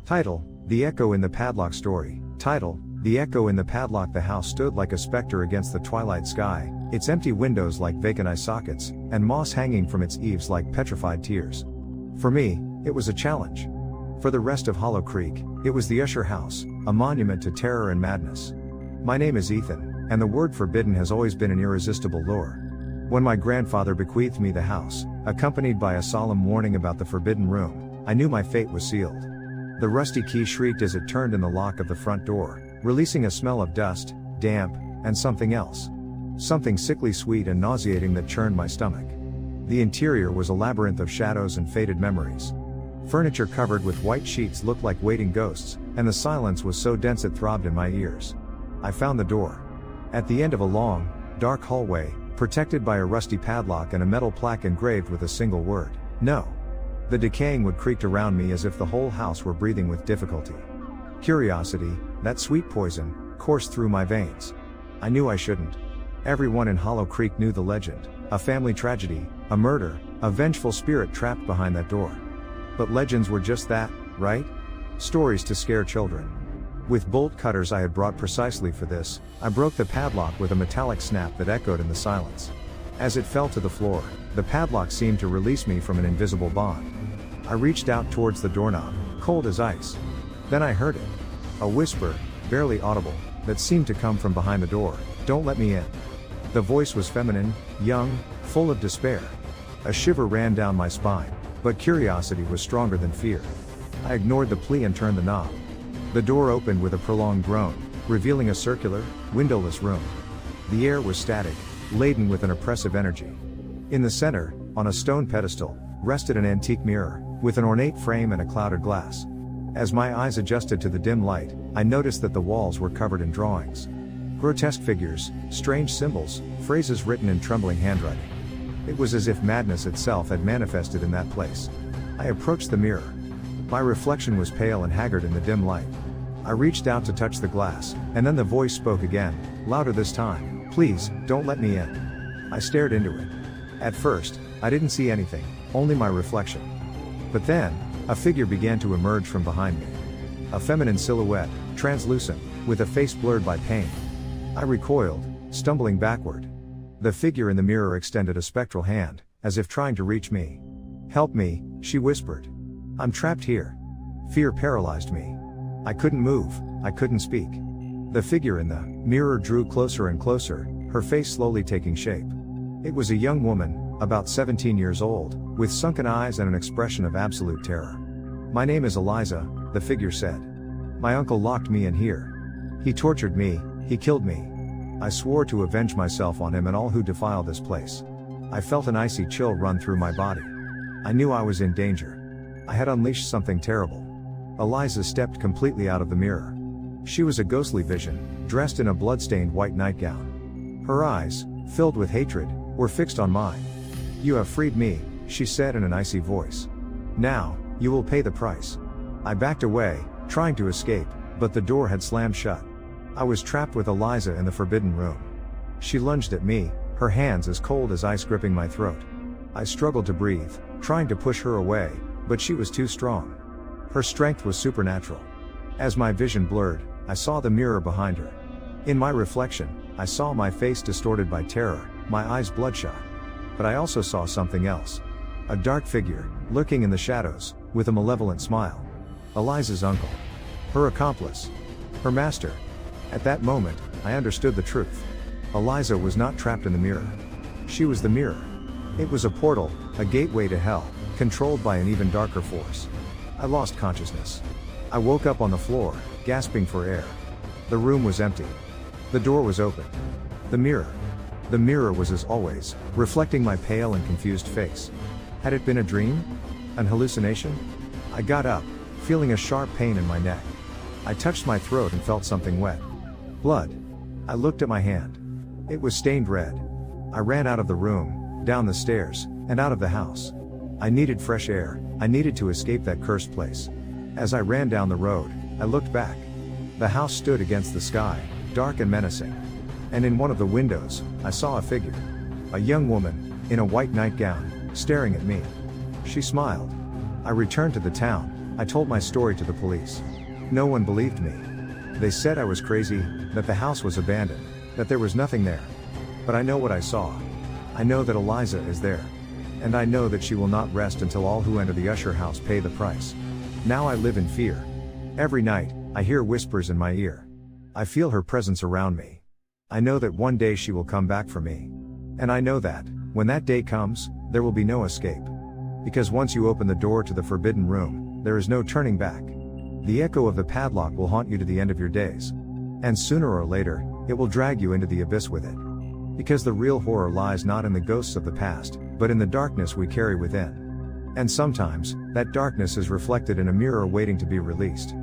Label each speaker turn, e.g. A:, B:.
A: Title: The Echo in the Padlock Story. Title: The Echo in the Padlock. The house stood like a specter against the twilight sky, its empty windows like vacant eye sockets, and moss hanging from its eaves like petrified tears. For me, it was a challenge. For the rest of Hollow Creek, it was the Usher House, a monument to terror and madness. My name is Ethan, and the word forbidden has always been an irresistible lure. When my grandfather bequeathed me the house, accompanied by a solemn warning about the forbidden room, I knew my fate was sealed. The rusty key shrieked as it turned in the lock of the front door, releasing a smell of dust, damp, and something else. Something sickly sweet and nauseating that churned my stomach. The interior was a labyrinth of shadows and faded memories. Furniture covered with white sheets looked like waiting ghosts, and the silence was so dense it throbbed in my ears. I found the door. At the end of a long, dark hallway, protected by a rusty padlock and a metal plaque engraved with a single word: no. The decaying wood creaked around me as if the whole house were breathing with difficulty. Curiosity, that sweet poison, coursed through my veins. I knew I shouldn't. Everyone in Hollow Creek knew the legend: a family tragedy, a murder, a vengeful spirit trapped behind that door. But legends were just that, right? Stories to scare children. With bolt cutters I had brought precisely for this, I broke the padlock with a metallic snap that echoed in the silence. As it fell to the floor, the padlock seemed to release me from an invisible bond. I reached out towards the doorknob, cold as ice. Then I heard it. A whisper, barely audible, that seemed to come from behind the door: "Don't let me in." The voice was feminine, young, full of despair. A shiver ran down my spine, but curiosity was stronger than fear. I ignored the plea and turned the knob. The door opened with a prolonged groan, revealing a circular, windowless room. The air was static, laden with an oppressive energy. In the center, on a stone pedestal, rested an antique mirror, with an ornate frame and a clouded glass. As my eyes adjusted to the dim light, I noticed that the walls were covered in drawings. Grotesque figures, strange symbols, phrases written in trembling handwriting. It was as if madness itself had manifested in that place. I approached the mirror. My reflection was pale and haggard in the dim light. I reached out to touch the glass, and then the voice spoke again, louder this time: "Please, don't let me in." I stared into it. At first, I didn't see anything, only my reflection. But then, a figure began to emerge from behind me. A feminine silhouette, translucent, with a face blurred by pain. I recoiled, stumbling backward. The figure in the mirror extended a spectral hand, as if trying to reach me. "Help me," she whispered. "I'm trapped here." Fear paralyzed me. I couldn't move, I couldn't speak. The figure in the mirror drew closer and closer, her face slowly taking shape. It was a young woman, about 17 years old, with sunken eyes and an expression of absolute terror. "My name is Eliza," the figure said. "My uncle locked me in here. He tortured me, he killed me. I swore to avenge myself on him and all who defile this place." I felt an icy chill run through my body. I knew I was in danger. I had unleashed something terrible. Eliza stepped completely out of the mirror. She was a ghostly vision, dressed in a blood-stained white nightgown. Her eyes, filled with hatred, were fixed on mine. "You have freed me," she said in an icy voice. "Now, you will pay the price." I backed away, trying to escape, but the door had slammed shut. I was trapped with Eliza in the forbidden room. She lunged at me, her hands as cold as ice gripping my throat. I struggled to breathe, trying to push her away, but she was too strong. Her strength was supernatural. As my vision blurred, I saw the mirror behind her. In my reflection, I saw my face distorted by terror, my eyes bloodshot. But I also saw something else. A dark figure, lurking in the shadows, with a malevolent smile. Eliza's uncle. Her accomplice. Her master. At that moment, I understood the truth. Eliza was not trapped in the mirror. She was the mirror. It was a portal, a gateway to hell, controlled by an even darker force. I lost consciousness. I woke up on the floor, gasping for air. The room was empty. The door was open. The mirror. The mirror was as always, reflecting my pale and confused face. Had it been a dream? An hallucination? I got up, feeling a sharp pain in my neck. I touched my throat and felt something wet. Blood. I looked at my hand. It was stained red. I ran out of the room, down the stairs, and out of the house. I needed fresh air, I needed to escape that cursed place. As I ran down the road, I looked back. The house stood against the sky, dark and menacing. And in one of the windows, I saw a figure. A young woman, in a white nightgown, staring at me. She smiled. I returned to the town. I told my story to the police. No one believed me. They said I was crazy, that the house was abandoned, that there was nothing there. But I know what I saw. I know that Eliza is there. And I know that she will not rest until all who enter the Usher house pay the price. Now I live in fear. Every night, I hear whispers in my ear. I feel her presence around me. I know that one day she will come back for me. And I know that, when that day comes, there will be no escape. Because once you open the door to the forbidden room, there is no turning back. The echo of the padlock will haunt you to the end of your days. And sooner or later, it will drag you into the abyss with it. Because the real horror lies not in the ghosts of the past, but in the darkness we carry within. And sometimes, that darkness is reflected in a mirror waiting to be released.